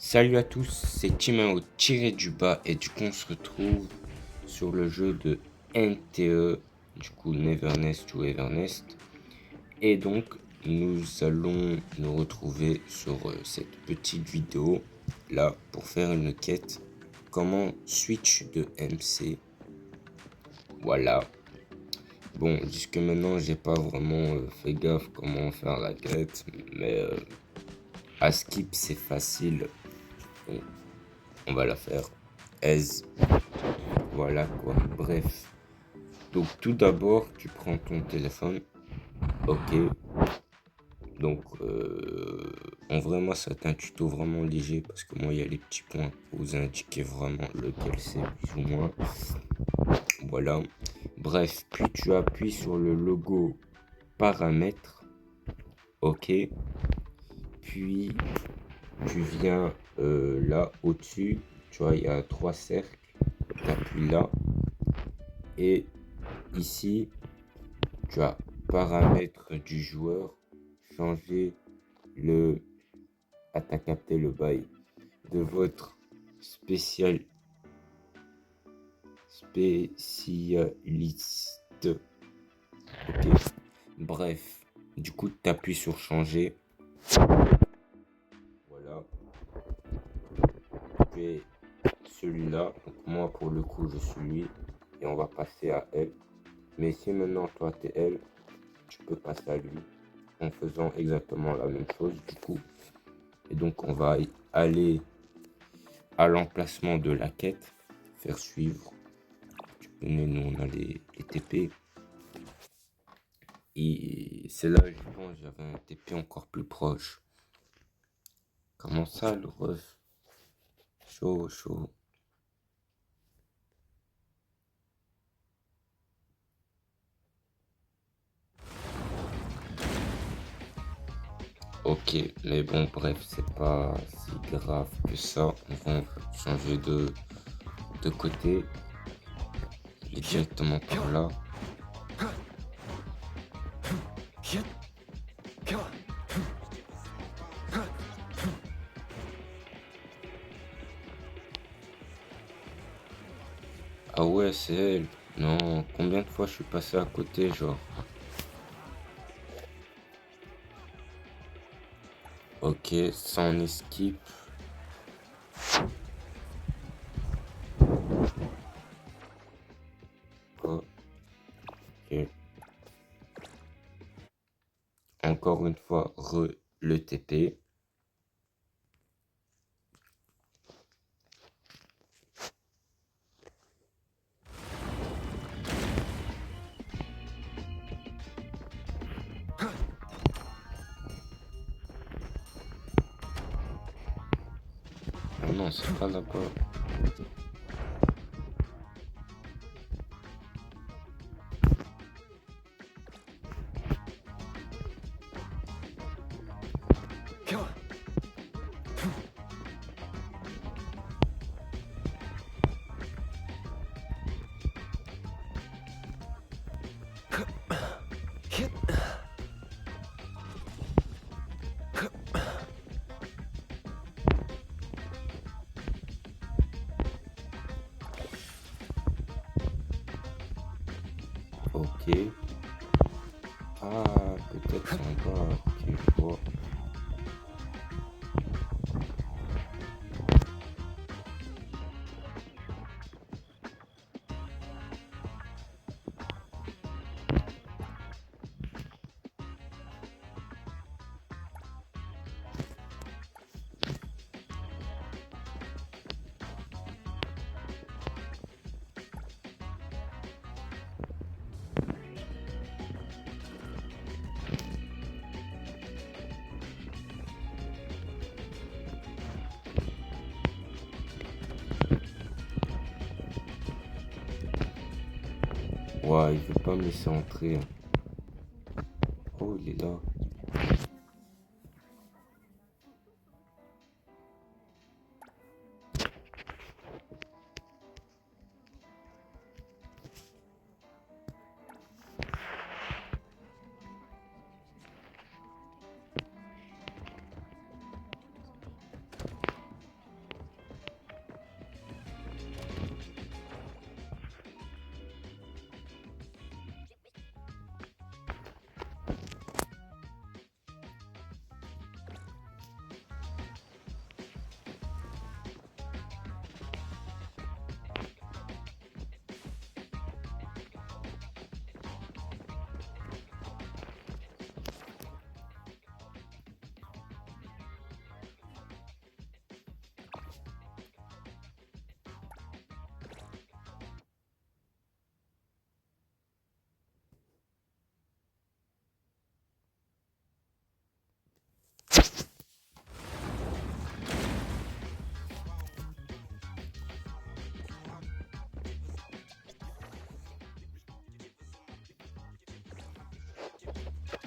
Salut à tous, c'est Timao tiré du bas et du coup on se retrouve sur le jeu de NTE, du coup Nevernest to Evernest. Et donc nous allons nous retrouver sur cette petite vidéo là pour faire une quête comment switch de MC. Voilà. Bon, jusque maintenant j'ai pas vraiment fait gaffe comment faire la quête, mais à skip c'est facile. Donc, on va la faire. Aise. Voilà quoi. Bref. Donc tout d'abord, tu prends ton téléphone. Ok. Donc en vrai moi ça un tuto vraiment léger parce que moi il y a les petits points pour vous indiquer vraiment lequel c'est plus ou moins. Voilà. Bref, puis tu appuies sur le logo paramètres. Ok. Puis tu viens là au-dessus. Tu vois, il y a trois cercles. Tu appuies là. Et ici, tu as paramètres du joueur, changer le, à t'as capté le bail de votre spécialiste. Ok. Bref, du coup, tu appuies sur changer. Voilà. Tu es celui-là. Donc, moi, pour le coup, je suis lui. Et on va passer à elle. Mais si maintenant, toi, tu es elle, tu peux passer à lui en faisant exactement la même chose. Du coup, et donc, on va aller à l'emplacement de la quête, faire suivre. Tu connais, nous on a les TP. Et c'est là, je pense, j'avais un TP encore plus proche. Comment ça, le ref? Chaud, chaud. Ok, mais bon, bref, c'est pas si grave que ça. On va changer de côté. Il est directement par là. Ah ouais, c'est elle. Non, combien de fois je suis passé à côté, genre. Ok, ça on esquive. Ok. Encore une fois, le TP. Ah non, c'est pas là-bas. Ok. Ah, peut-être en bas. Ok, je vois. Ouais, il veut pas me laisser entrer. Oh, il est là.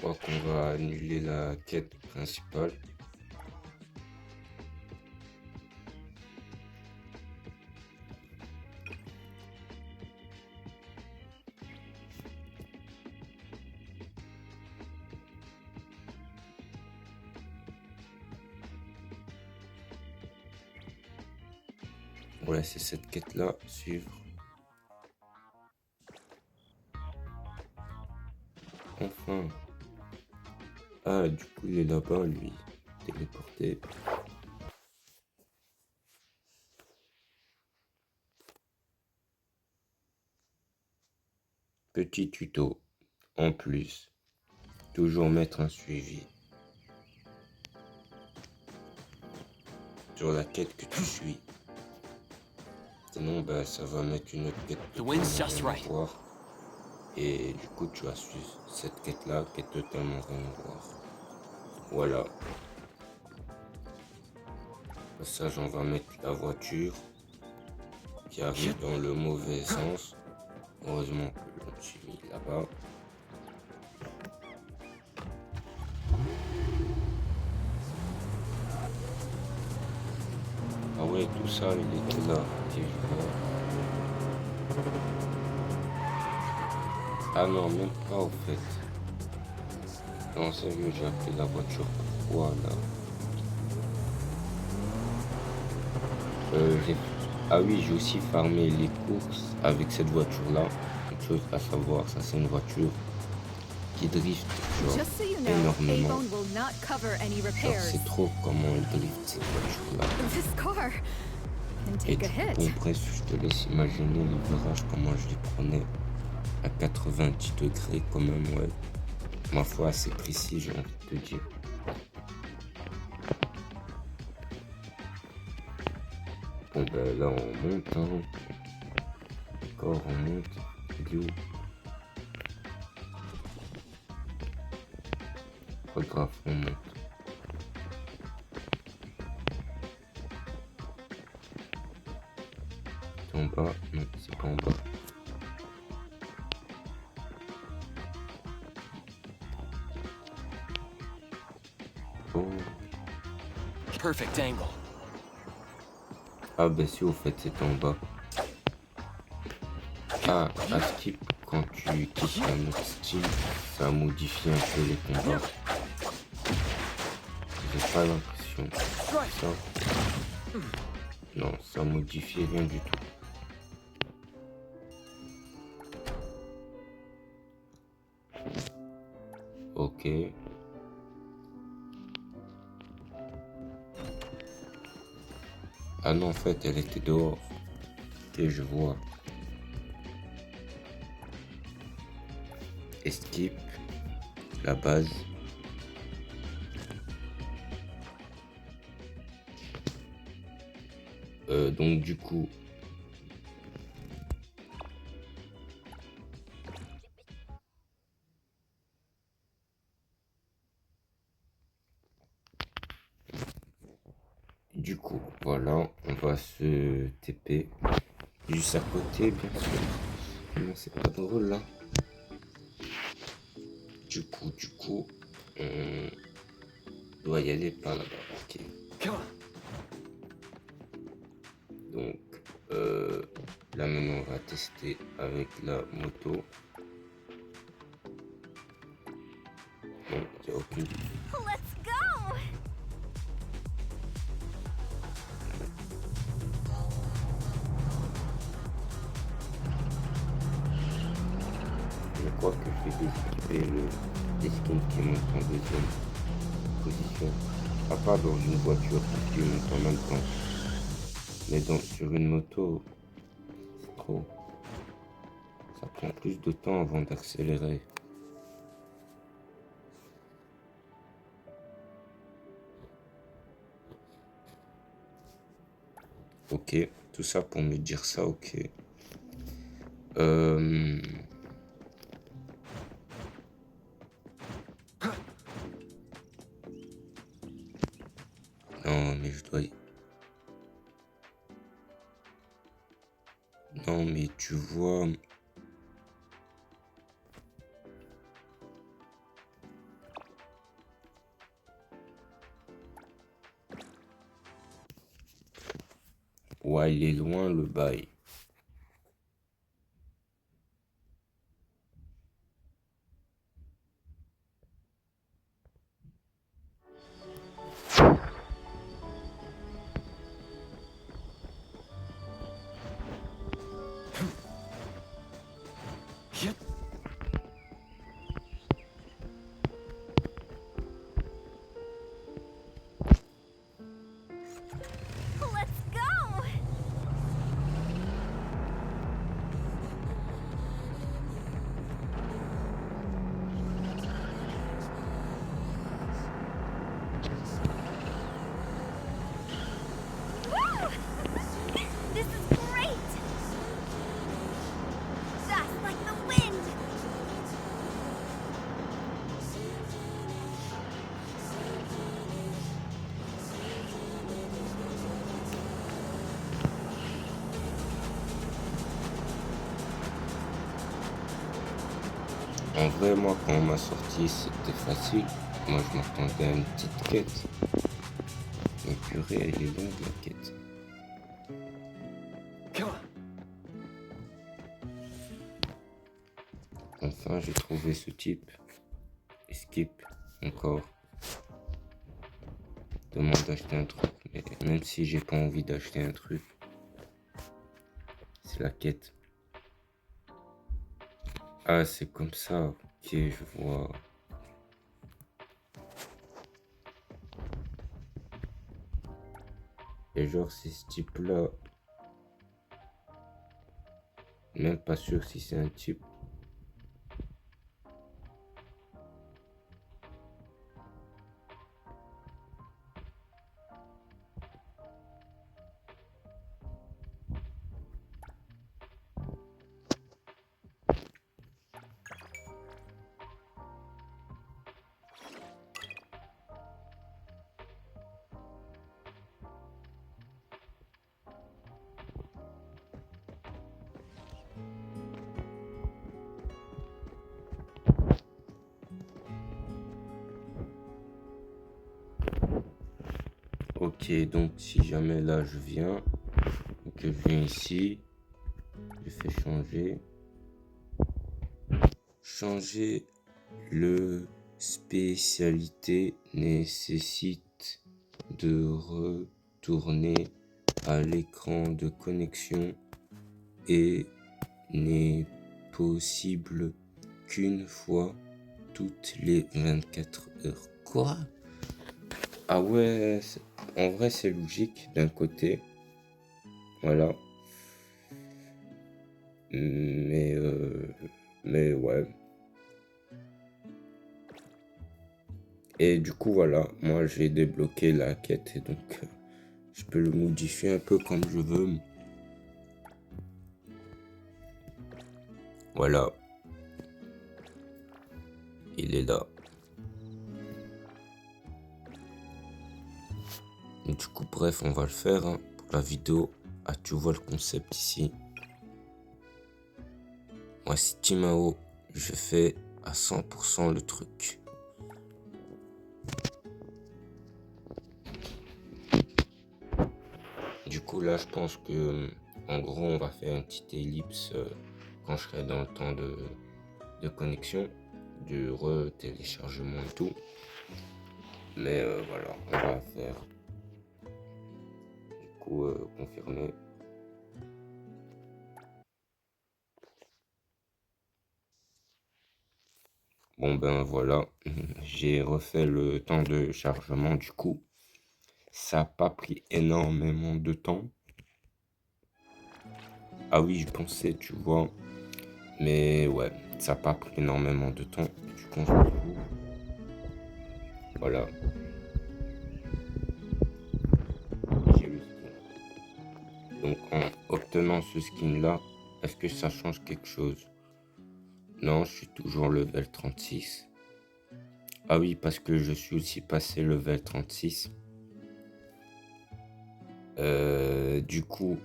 crois qu'on va annuler la quête principale. Ouais, c'est cette quête-là, suivre. Enfin. Ah, du coup, il est là-bas, lui. Téléporté. Petit tuto. En plus, toujours mettre un suivi sur la quête que tu suis. Sinon, bah, ça va mettre une autre quête totalement rien à voir. Et du coup, tu vas suivre cette quête-là qui est totalement rien à voir. Voilà. Au passage, on va mettre la voiture qui arrive dans le mauvais sens. Heureusement que je me suis mis là-bas. Ah ouais, tout ça, il était là. Ok, je vois. Ah non, même pas au fait. Non, sérieux, j'ai appelé la voiture. Pourquoi là? Ah oui, j'ai aussi farmé les courses avec cette voiture-là. Une chose à savoir, ça c'est une voiture qui drift genre énormément. Genre c'est trop comment elle drift cette voiture-là. Et du coup, bref, je te laisse imaginer les virages, comment je les prenais à 90 degrés quand même, ouais. Ma foi, assez précis, j'ai envie de te dire. Bon ben là on monte, hein. D'accord, on monte. Vidéo. Pas grave, on monte. C'est en bas? Non, c'est pas en bas. Oh. Perfect angle. Ah bah si, au fait c'est en bas. Ah, à skip, quand tu quittes un autre style, ça modifie un peu les combats. J'ai pas l'impression. Ça. Non, ça modifie rien du tout. Ok. Ah non, en fait, elle était dehors. Ok, je vois. Escape, la base. Donc du coup... Du coup, voilà, on va se TP juste à côté, bien sûr. Non, c'est pas drôle là. Du coup, on doit y aller par là-bas. Ok. Donc, là maintenant, on va tester avec la moto. Bon, il n'y a aucune. Let's go! Je crois que je vais déskipper les skins qui montent en deuxième position. À part dans une voiture qui monte en même temps. Mais sur une moto, c'est trop. Ça prend plus de temps avant d'accélérer. Ok, tout ça pour me dire ça, ok. Non, mais je dois... Non, mais tu vois... Ouais, il est loin le bail. Yep. Let's go! Woo! This is great! Fast like the wind! En vrai, moi, quand on m'a sorti, c'était facile. Moi, je m'attendais à une petite quête. Mais purée, elle est longue, la quête. Come on. Enfin, j'ai trouvé ce type. Skip, encore. Demande d'acheter un truc. Mais même si j'ai pas envie d'acheter un truc, c'est la quête. Ah, c'est comme ça. Ok, je vois. Et genre, c'est ce type-là. Même pas sûr si c'est un type. Ok, donc si jamais là je viens, que je viens ici, je fais changer le spécialité nécessite de retourner à l'écran de connexion et n'est possible qu'une fois toutes les 24 heures. Quoi? Ah ouais, en vrai c'est logique d'un côté, voilà. Mais, euh, mais ouais. Et du coup voilà, moi j'ai débloqué la quête et donc je peux le modifier un peu comme je veux. Voilà, il est là. Et du coup bref, on va le faire hein, pour la vidéo. Ah, tu vois le concept ici. Moi c'est Timao, je fais à 100% le truc. Du coup là je pense que en gros on va faire une petite ellipse quand je serai dans le temps de connexion, du retéléchargement et tout. Mais voilà, on va faire du coup confirmer. Bon ben voilà, j'ai refait le temps de chargement du coup. Ça n'a pas pris énormément de temps. Ah oui, je pensais, tu vois. Mais ouais, ça n'a pas pris énormément de temps. Du coup, on se retrouve. Voilà. J'ai le skin. Donc en obtenant ce skin là, est-ce que ça change quelque chose? Non, je suis toujours level 36. Ah oui, parce que je suis aussi passé level 36. Du coup,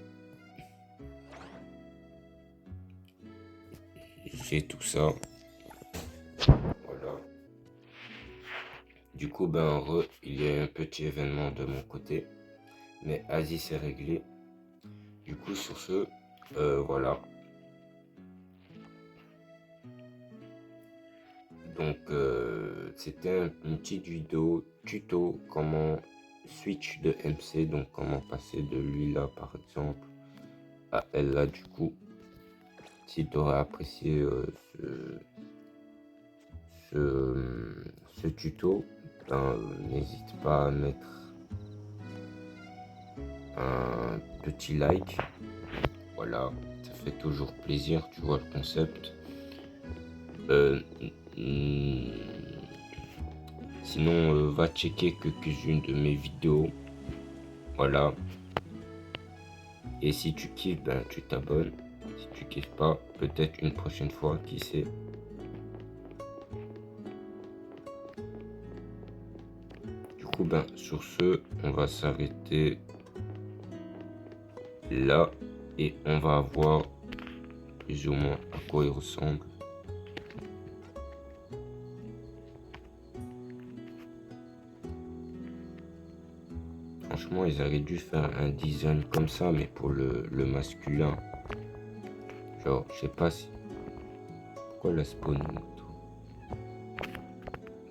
j'ai tout ça. Voilà. Du coup, il y a un petit événement de mon côté. Mais Asie, c'est réglé. Du coup, sur ce, voilà. Donc, c'était une petite vidéo tuto comment switch de MC, donc comment passer de lui là par exemple à elle là. Du coup, si tu aurais apprécié ce tuto, ben, n'hésite pas à mettre un petit like. Voilà, ça fait toujours plaisir, tu vois le concept. Sinon, va checker quelques-unes de mes vidéos. Voilà. Et si tu kiffes, ben tu t'abonnes. Si tu kiffes pas, peut-être une prochaine fois, qui sait. Du coup, ben sur ce, on va s'arrêter là et on va voir plus ou moins à quoi il ressemble. Franchement, ils auraient dû faire un design comme ça, mais pour le masculin. Genre, je sais pas si... Pourquoi la spawn une moto?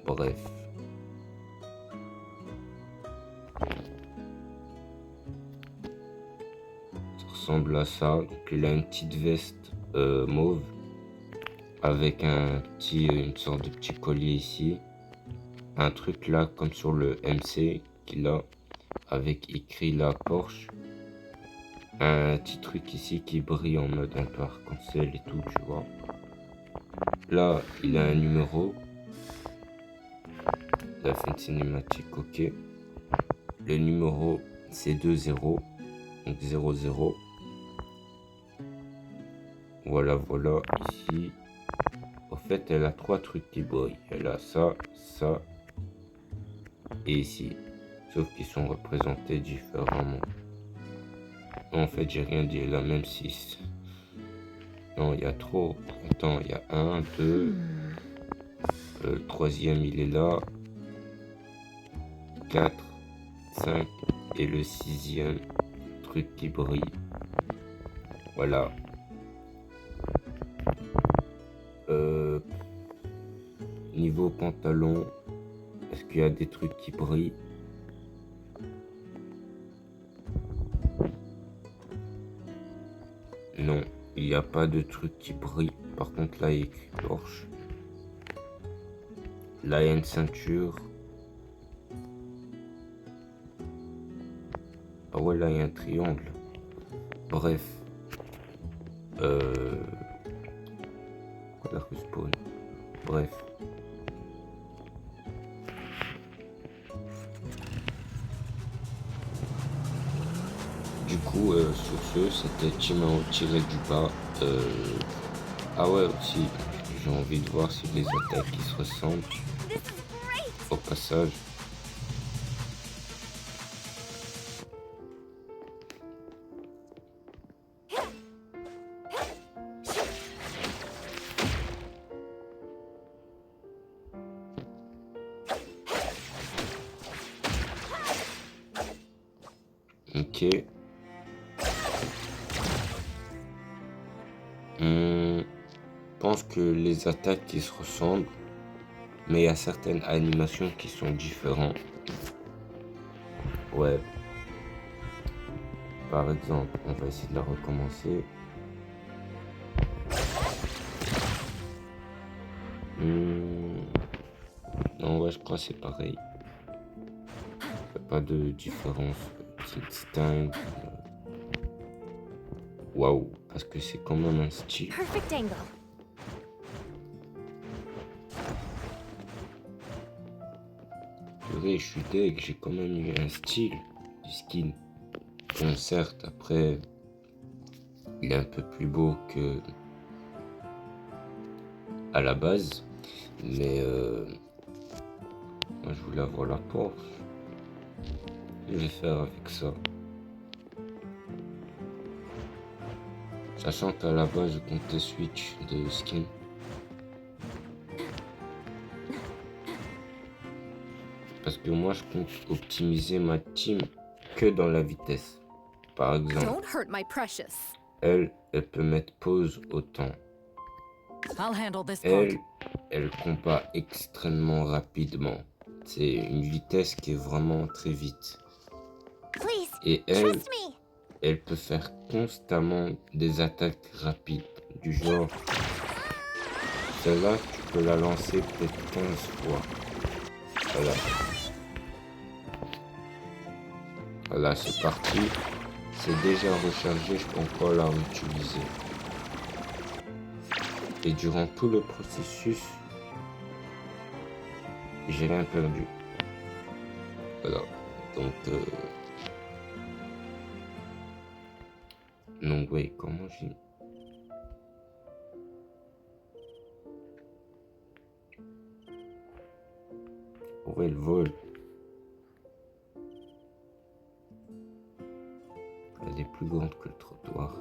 Bref. Ça ressemble à ça. Donc, il a une petite veste mauve. Avec une sorte de petit collier ici. Un truc là, comme sur le MC qu'il a. Avec écrit la Porsche. Un petit truc ici qui brille en mode un peu arc-en-ciel et tout, tu vois. Là, il a un numéro. Il a fait une cinématique, ok. Le numéro, c'est 20. Donc 00. Voilà, voilà. Ici, au fait, elle a 3 trucs qui brillent. Elle a ça, ça et ici. Sauf qu'ils sont représentés différemment. En fait, j'ai rien dit. Elle a même 6. Non, il y a trop. Attends, il y a 1, 2. Le troisième, il est là. 4, 5. Et le 6e truc qui brille. Voilà. Niveau pantalon, est-ce qu'il y a des trucs qui brillent? Non, il n'y a pas de trucs qui brillent. Par contre, là, il y a écrit Porsche. Là, il y a une ceinture. Ah ouais, là, il y a un triangle. Bref. Pourquoi la respawn? Bref. Du coup, sur ce, c'était Chimao tiré du bas. Ah ouais, aussi, j'ai envie de voir si les attaques qui se ressemblent. This is great! Au passage. Ok. Je pense que les attaques qui se ressemblent, mais il y a certaines animations qui sont différentes. Ouais. Par exemple, on va essayer de la recommencer. Non, ouais, je crois que c'est pareil. Il n'y a pas de différence qui distingue. Waouh, parce que c'est quand même un style. Perfect angle. Purée, je suis deg, j'ai quand même eu un style du skin. Bon, certes, après, il est un peu plus beau que à la base, mais moi je voulais avoir la Porsche. Je vais faire avec ça. Sachant qu'à la base, je comptais switch de skin. Parce que moi, je compte optimiser ma team que dans la vitesse. Par exemple, Don't hurt my precious. elle peut mettre pause au temps. I'll handle this part. Elle combat extrêmement rapidement. C'est une vitesse qui est vraiment très vite. Please, Et trust me. elle peut faire constamment des attaques rapides. Du genre, celle-là, tu peux la lancer peut-être 15 fois. Voilà. Voilà, c'est parti. C'est déjà rechargé, je peux encore la réutiliser. Et durant tout le processus, j'ai rien perdu. Voilà. Donc oui, comment j'ai... Ouais, le vol. Elle est plus grande que le trottoir.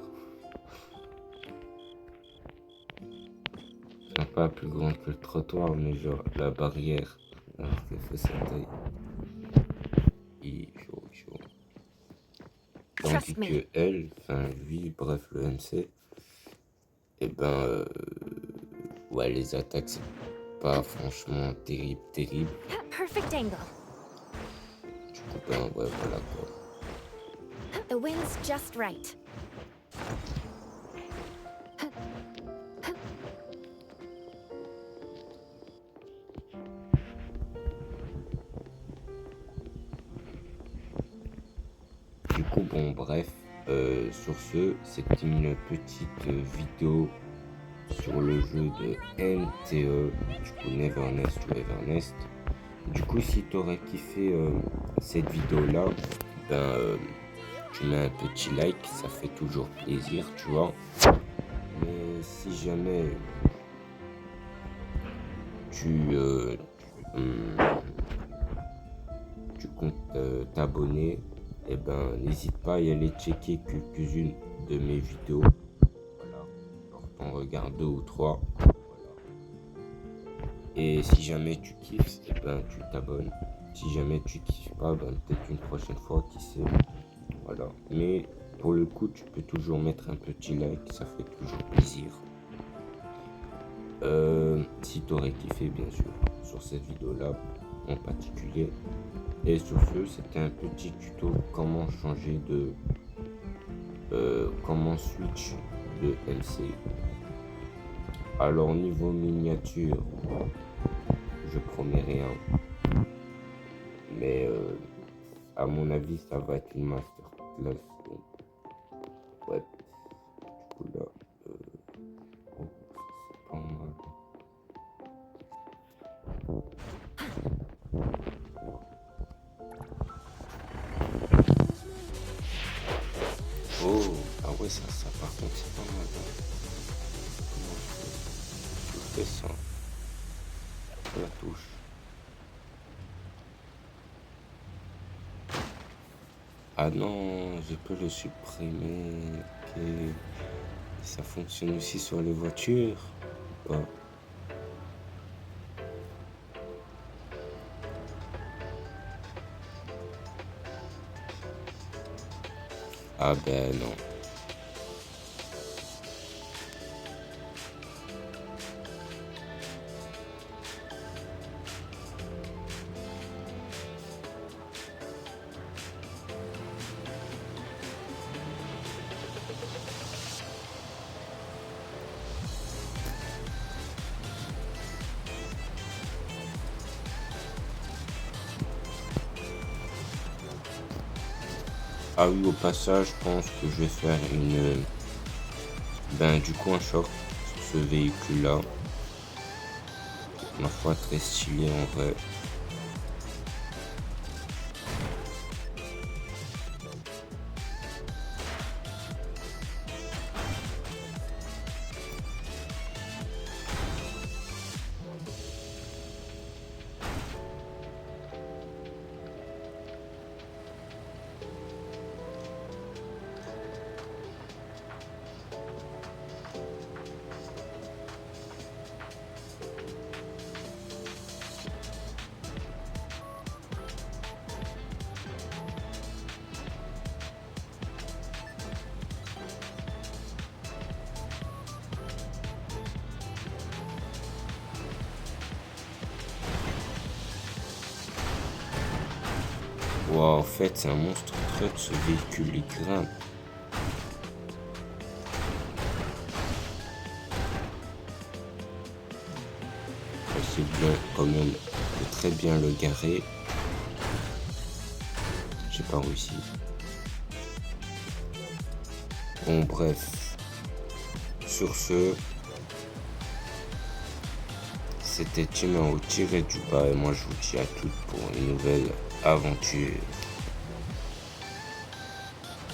Enfin, pas plus grande que le trottoir, mais genre la barrière. Alors qu'elle fait sa taille. Et chaud. Tandis que elle, enfin lui, bref, le MC, ouais, les attaques, c'est pas franchement terrible. Perfect angle. Du coup, ouais, voilà quoi. The wind's just right. Du coup, bon, bref, sur ce, c'était une petite vidéo sur le jeu de NTE, du coup, Never Nest to Evernest. Du coup, si t'aurais kiffé cette vidéo-là, tu mets un petit like, ça fait toujours plaisir, tu vois. Mais si jamais tu comptes t'abonner, n'hésite pas à y aller checker quelques-unes de mes vidéos. Voilà, genre t'en regardes 2 ou 3. Voilà. Et si jamais tu kiffes, tu t'abonnes. Si jamais tu kiffes pas, peut-être une prochaine fois, qui sait. Voilà. Mais pour le coup, tu peux toujours mettre un petit like, ça fait toujours plaisir. Si t'aurais kiffé, bien sûr, sur cette vidéo-là en particulier. Et sur ce, c'était un petit tuto comment changer de... comment switch de MC. Alors niveau miniature, je promets rien. Mais à mon avis, ça va être une masterclass. Donc, ouais. Du coup là, oh, c'est pas mal. Oh, ah ouais, ça par contre, c'est pas mal. Comment je fais ça? La touche. Ah non, je peux le supprimer. Ok. Ça fonctionne aussi sur les voitures ou pas? Ah ben non. Ah oui, au passage, je pense que je vais faire du coup un short sur ce véhicule-là. Ma foi, très stylé en vrai. Wow, en fait, c'est un monstre truck, ce véhicule, il grimpe. C'est bien, quand même, de très bien le garer. J'ai pas réussi. Bon, bref. Sur ce, c'était Chimero tiré du bas et moi je vous dis à toutes pour une nouvelle aventure.